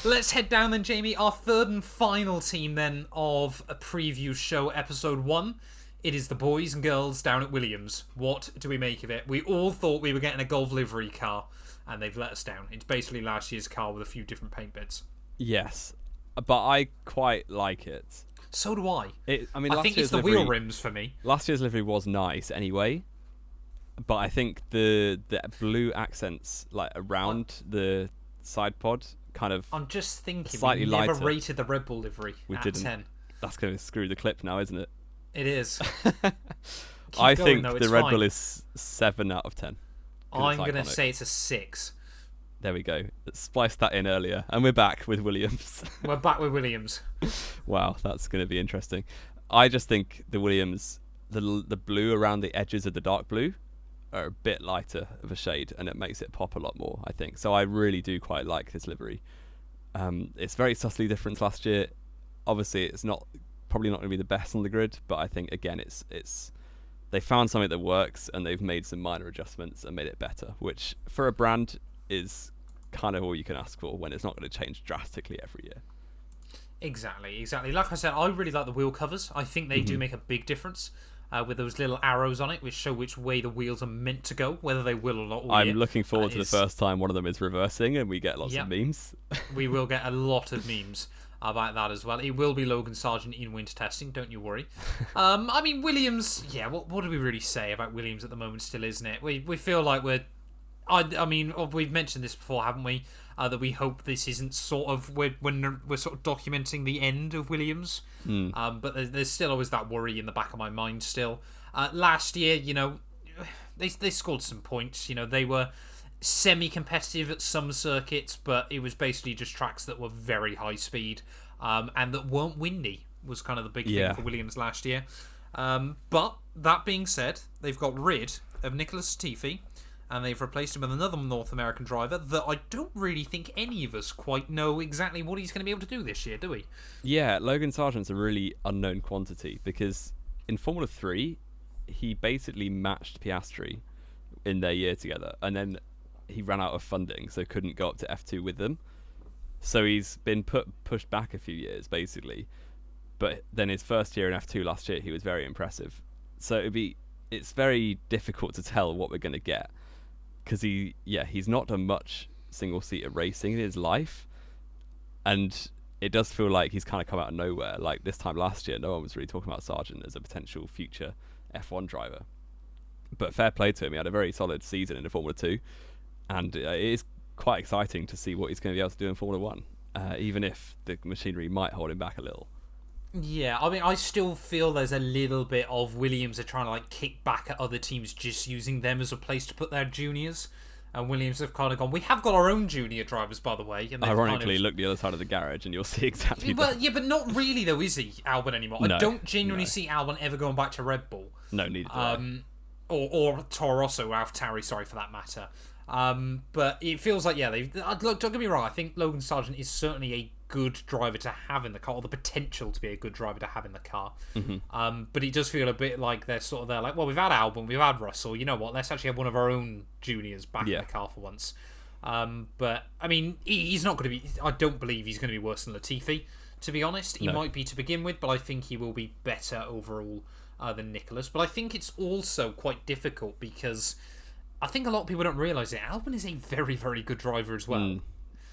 Let's head down then, Jamie. Our third and final team then of a preview show, episode 1. It is the boys and girls down at Williams. What do we make of it? We all thought we were getting a Golf livery car, and they've let us down. It's basically last year's car with a few different paint bits. Yes, but I quite like it. So do I. I think it's the wheel rims for me. Last year's livery was nice anyway, but I think the blue accents like around the side pod kind of. I'm just thinking slightly we never lighter. rated the Red Bull livery We at didn't. 10. That's going to screw the clip now, isn't it? It is. I going, think though, the it's Red fine. Bull is 7 out of 10. I'm going to say it's a 6. There we go. Spliced that in earlier, and we're back with Williams. We're back with Williams. Wow, that's going to be interesting. I just think the Williams, the blue around the edges of the dark blue, are a bit lighter of a shade, and it makes it pop a lot more, I think. So I really do quite like this livery. It's very subtly different to last year. Obviously, it's probably not going to be the best on the grid, but I think again, it's they found something that works, and they've made some minor adjustments and made it better, which for a brand is kind of all you can ask for when it's not going to change drastically every year. Exactly. Like I said, I really like the wheel covers. I think they do make a big difference with those little arrows on it, which show which way the wheels are meant to go, whether they will or not. I'm looking forward to the first time one of them is reversing and we get lots of memes. We will get a lot of memes about that as well. It will be Logan Sargent in winter testing, don't you worry. I mean, Williams, what do we really say about Williams at the moment still, isn't it? We feel like I mean, we've mentioned this before, haven't we? That we hope this isn't sort of when we're sort of documenting the end of Williams. But there's still always that worry in the back of my mind still. Last year, they scored some points. They were semi-competitive at some circuits, but it was basically just tracks that were very high speed and that weren't windy was kind of the big thing for Williams last year. But that being said, they've got rid of Nicholas Latifi, and they've replaced him with another North American driver that I don't really think any of us quite know exactly what he's going to be able to do this year, do we? Yeah, Logan Sargent's a really unknown quantity because in Formula 3, he basically matched Piastri in their year together, and then he ran out of funding, so couldn't go up to F2 with them. So he's been pushed back a few years, basically. But then his first year in F2 last year, he was very impressive. So it's very difficult to tell what we're going to get. Because he's not done much single-seater racing in his life, and it does feel like he's kind of come out of nowhere. Like this time last year, no one was really talking about Sargent as a potential future F1 driver. But fair play to him, he had a very solid season in the Formula 2, and it is quite exciting to see what he's going to be able to do in Formula 1, even if the machinery might hold him back a little. Yeah, I mean, I still feel there's a little bit of Williams are trying to kick back at other teams just using them as a place to put their juniors. And Williams have kind of gone, we have got our own junior drivers, by the way. And ironically, look the other side of the garage and you'll see exactly that. Yeah, but not really, though, is he, Albon, anymore? No, I don't genuinely see Albon ever going back to Red Bull. No, neither do I. Or Toro Rosso, AlphaTauri, sorry, for that matter. But it feels like, look, don't get me wrong, I think Logan Sargent is certainly a good driver to have in the car, or the potential to be a good driver to have in the car. But it does feel a bit like they're like, well, we've had Albon, we've had Russell, you know what, let's actually have one of our own juniors back in the car for once. But, I mean, he's not going to be, I don't believe he's going to be worse than Latifi, to be honest. He might be to begin with, but I think he will be better overall than Nicholas. But I think it's also quite difficult because I think a lot of people don't realise it. Albon is a very, very good driver as well.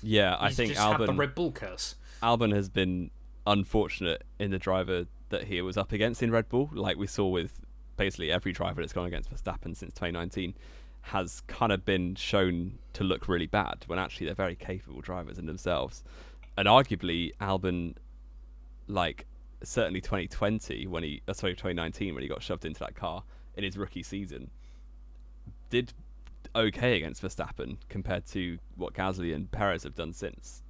Yeah, I think just Albon had the Red Bull curse. Albon has been unfortunate in the driver that he was up against in Red Bull, like we saw with basically every driver that's gone against Verstappen since 2019, has kind of been shown to look really bad when actually they're very capable drivers in themselves. And arguably Albon, like certainly 2019 when he got shoved into that car in his rookie season, did okay against Verstappen compared to what Gasly and Perez have done since.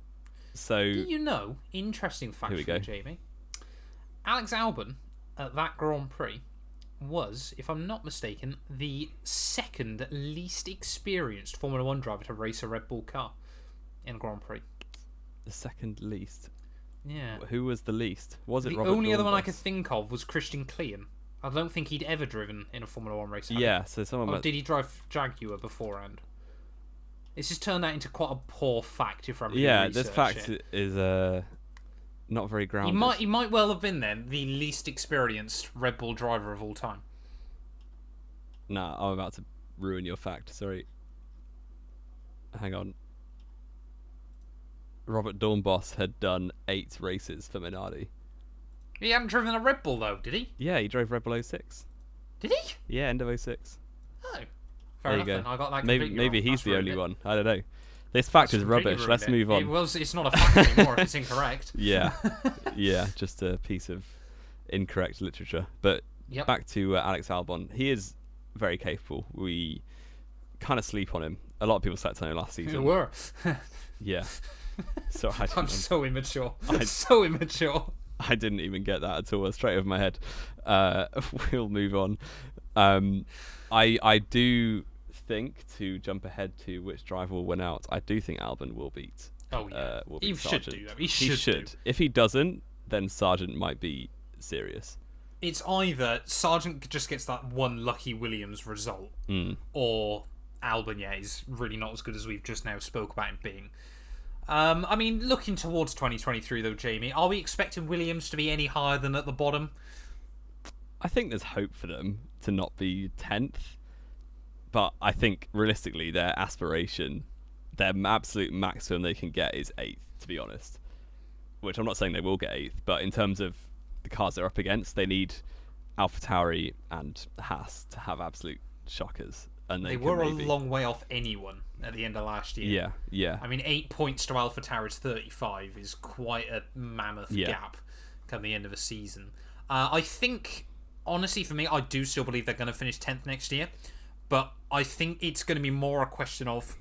So, interesting fact for you, Jamie. Alex Albon at that Grand Prix was, if I'm not mistaken, the second least experienced Formula 1 driver to race a Red Bull car in a Grand Prix. The second least? Yeah. Who was the least? Was it the Robert only other one I Dornbos? could think of was Christian Klein. I don't think he'd ever driven in a Formula 1 race. Yeah, so someone... Or did he drive Jaguar beforehand? This has turned out into quite a poor fact if I'm really Yeah, this research fact it. is not very grounded. He might well have been then the least experienced Red Bull driver of all time. Nah, I'm about to ruin your fact. Sorry. Hang on. Robert Dornbos had done 8 races for Minardi. He hadn't driven a Red Bull though, did he? Yeah, he drove Red Bull 06. Did he? Yeah, end of 06. Oh, fair There enough. you go. Then. I got that Maybe completely wrong. he's That's the only ruined it. one. I don't know. This fact That's is completely rubbish. ruined Let's it. move on. It's not a fact anymore if it's incorrect. Yeah, yeah, just a piece of incorrect literature. But Yep. back to Alex Albon. He is very capable. We kind of sleep on him. A lot of people slept on him last You season. were. Yeah. So I'm so immature. I- So immature. I didn't even get that at all. Straight over my head. We'll move on. I do think, to jump ahead to which driver will win out, I do think Albon will beat. Oh yeah. Will He beat should Sargent. do that. He should. Do. If he doesn't, then Sargent might be serious. It's either Sargent just gets that one lucky Williams result, or Albon, yeah, is really not as good as we've just now spoke about him being. I mean, looking towards 2023 though, Jamie, are we expecting Williams to be any higher than at the bottom? I think there's hope for them to not be 10th, but I think realistically their aspiration, their absolute maximum they can get is 8th, to be honest. Which I'm not saying they will get 8th, but in terms of the cars they're up against, they need AlphaTauri and Haas to have absolute shockers. And They were a long way off anyone at the end of last year. Yeah, yeah. I mean, 8 points to AlphaTauri's 35 is quite a mammoth gap come the end of a season. I think, honestly, for me, I do still believe they're going to finish 10th next year, but I think it's going to be more a question of,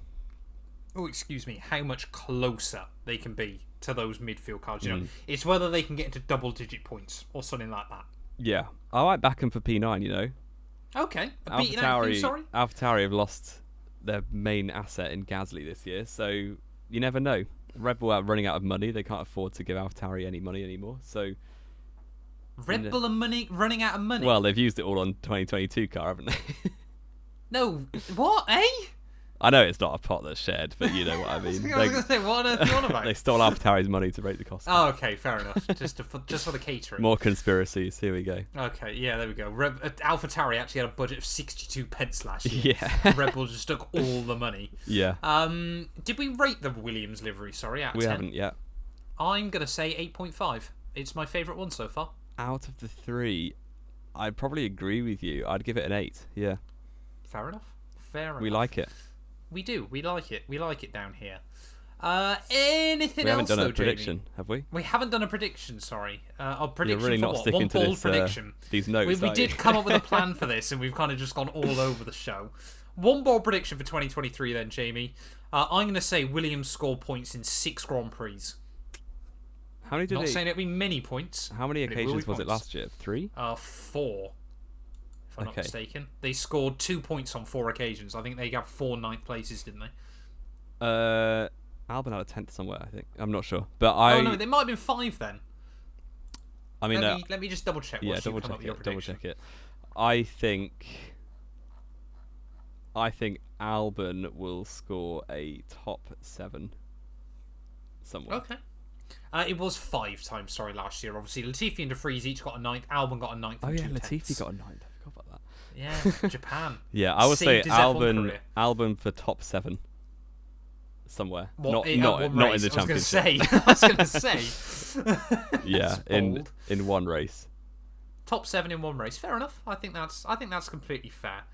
how much closer they can be to those midfield cars. You know, it's whether they can get into double-digit points or something like that. Yeah, I might back them for P9, you know. Okay. Beating out who, sorry? AlphaTauri have lost their main asset in Gasly this year, so you never know. Red Bull are running out of money. They can't afford to give AlphaTauri any money anymore. So Red Bull are running out of money? Well, they've used it all on 2022 car, haven't they? No. What, eh? I know it's not a pot that's shared, but you know what I mean. I was going to say, what on earth are you on about? They stole AlphaTauri's money to rate the cost. Oh, okay, fair enough. Just for the catering. More conspiracies. Here we go. Okay, yeah, there we go. AlphaTauri actually had a budget of 62 pence last year. Yeah. Red Bull just took all the money. Yeah. Did we rate the Williams livery? Sorry, out of 10? We haven't yet. I'm gonna say 8.5. It's my favourite one so far. Out of the 3, I'd probably agree with you. I'd give it an 8. Yeah. Fair enough. Fair enough. We like it. We do. We like it. We like it down here. Anything We else, haven't done though, a prediction, Jamie? have we? We haven't done a prediction, sorry. A prediction You're really for not what? sticking One to bold this, prediction. these notes, We are you? did come up with a plan for this, and we've kind of just gone all over the show. One bold prediction for 2023 then, Jamie. I'm going to say Williams score points in 6 Grand Prix. How many did Not they? saying it'll be many points. How many but it will occasions be was it points. last year? 3? 4. If I'm not Okay. mistaken. They scored 2 points on 4 occasions. I think they got 4 ninth places, didn't they? Albon had a 10th somewhere, I think. I'm not sure, but Oh no, they might have been 5 then. I mean, let me just double check. yeah, Once you double come up check with your it. Double prediction. check it. I think Albon will score a top 7 somewhere. Okay. It was 5 times, sorry, last year. Obviously, Latifi and De Vries each got a 9th. Albon got a 9th. Oh and yeah, 2 Latifi tenths. got a 9th. I forgot about that. Yeah, Japan. Yeah, I would say Saved his F1 career. Albon for top 7 somewhere. What, not in not one not in race? the championship. I was going to say. Yeah, That's in bold. one race. Top 7 in one race. Fair enough. I think that's completely fair.